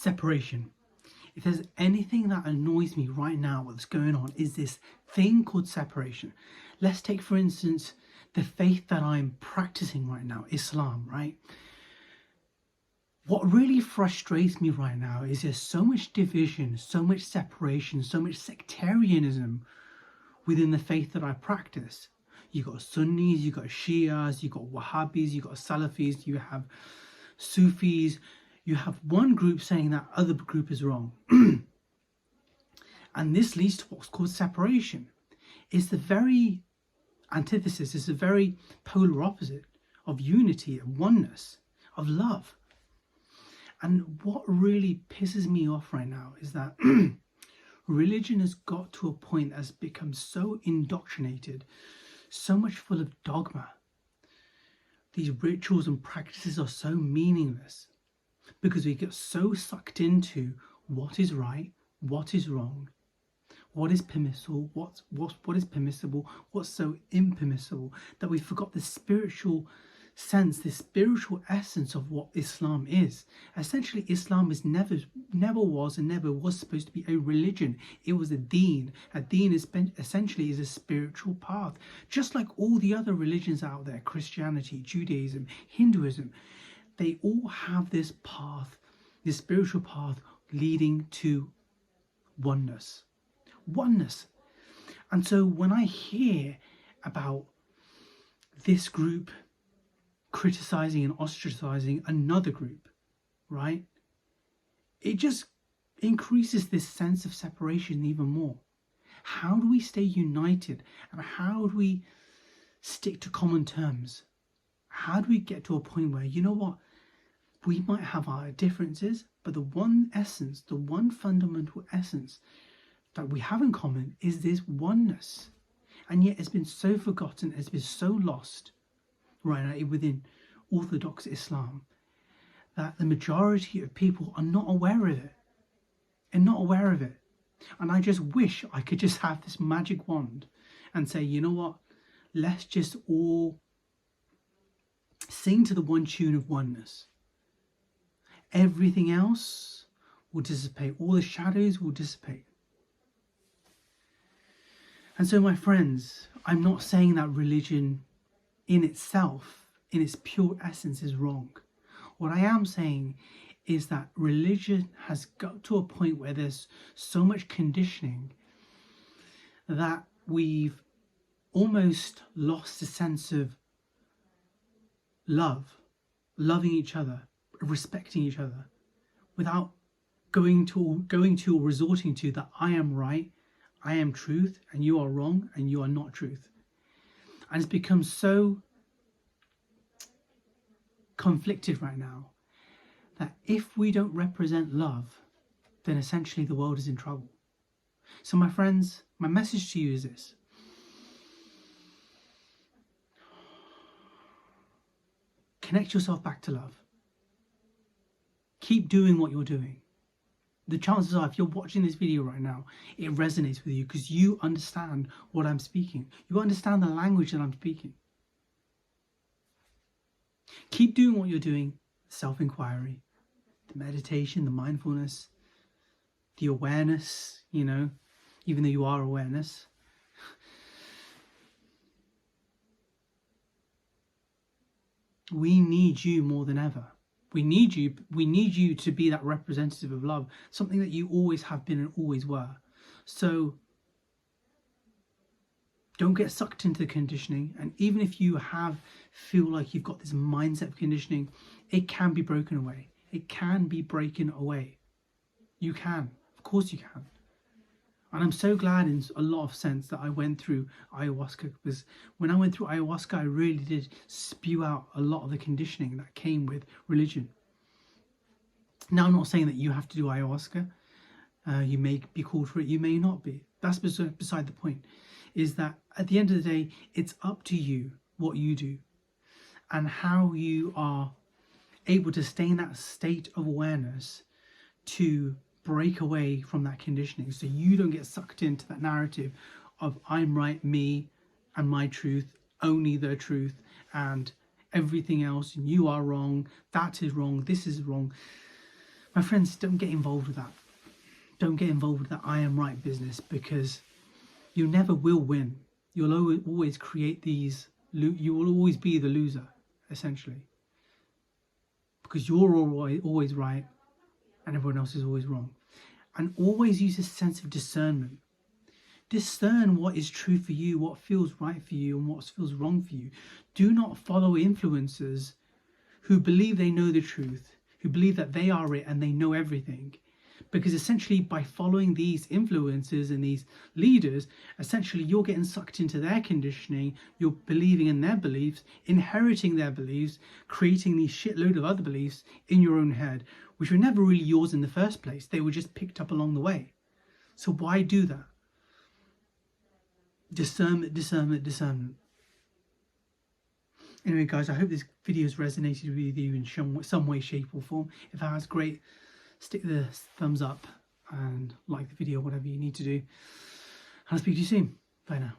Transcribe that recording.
Separation. If there's anything that annoys me right now, what's going on is this thing called separation. Let's take, for instance, the faith that I'm practicing right now, Islam, right? What really frustrates me right now is there's so much division, so much separation, so much sectarianism within the faith that I practice. You got Sunnis, you got Shias, you got Wahhabis, you got Salafis, you have Sufis. You have one group saying that other group is wrong. And this leads to what's called separation. It's the very antithesis, it's the very polar opposite of unity, of oneness, of love. And what really pisses me off right now is that religion has got to a point that has become so indoctrinated, so much full of dogma. These rituals and practices are so meaningless because we get so sucked into what is right, what is wrong, what is permissible, what is permissible, what's so impermissible, that we forgot the spiritual sense, the spiritual essence of what Islam is. Essentially, Islam is never was and never was supposed to be a religion. It was a deen. A deen is essentially is a spiritual path, just like all the other religions out there, Christianity, Judaism, Hinduism. They all have this path, this spiritual path leading to oneness. Oneness. And so when I hear about this group criticizing and ostracizing another group, right, it just increases this sense of separation even more. How do we stay united, and how do we stick to common terms? How do we get to a point where, you know what, we might have our differences, but the one essence, the one fundamental essence that we have in common is this oneness. And yet it's been so forgotten, it's been so lost right now within Orthodox Islam that the majority of people are not aware of it. And not aware of it. And I just wish I could just have this magic wand and say, you know what, let's just all sing to the one tune of oneness. Everything else will dissipate. All the shadows will dissipate. And so, my friends, I'm not saying that religion in itself, in its pure essence, is wrong. What I am saying is that religion has got to a point where there's so much conditioning that we've almost lost a sense of love, loving each other, respecting each other, without going to or resorting to that I am right, I am truth, and you are wrong, and you are not truth. And it's become so conflicted right now that if we don't represent love, then essentially the world is in trouble. So my friends, my message to you is this. Connect yourself back to love. Keep doing what you're doing. The chances are, if you're watching this video right now, it resonates with you because you understand what I'm speaking. You understand the language that I'm speaking. Keep doing what you're doing. Self-inquiry, the meditation, the mindfulness, the awareness, even though you are awareness. We need you more than ever. We need you to be that representative of love, something that you always have been and always were. So don't get sucked into the conditioning. And even if you feel like you've got this mindset of conditioning, it can be broken away. It can be breaking away. You can. Of course you can. And I'm so glad in a lot of sense that I went through ayahuasca, because when I went through ayahuasca, I really did spew out a lot of the conditioning that came with religion. Now, I'm not saying that you have to do ayahuasca. You may be called for it, you may not be. That's beside the point. Is that at the end of the day, it's up to you what you do and how you are able to stay in that state of awareness to break away from that conditioning, so you don't get sucked into that narrative of I'm right, me and my truth, only the truth, and everything else, and you are wrong, that is wrong, this is wrong. My friends, don't get involved with that. Don't get involved with that I am right business, because you never will win. You'll always create these, you will always be the loser, essentially. Because you're always right and everyone else is always wrong. And always use a sense of discernment. Discern what is true for you, what feels right for you, and what feels wrong for you. Do not follow influencers who believe they know the truth, who believe that they are it and they know everything. Because essentially by following these influencers and these leaders, essentially you're getting sucked into their conditioning, you're believing in their beliefs, inheriting their beliefs, creating these shitload of other beliefs in your own head, which were never really yours in the first place. They were just picked up along the way. So why do that? Discernment, discernment, discernment. Anyway, guys, I hope this video has resonated with you in some way, shape or form. If it has, great. Stick the thumbs up and like the video, whatever you need to do. I'll speak to you soon. Bye now.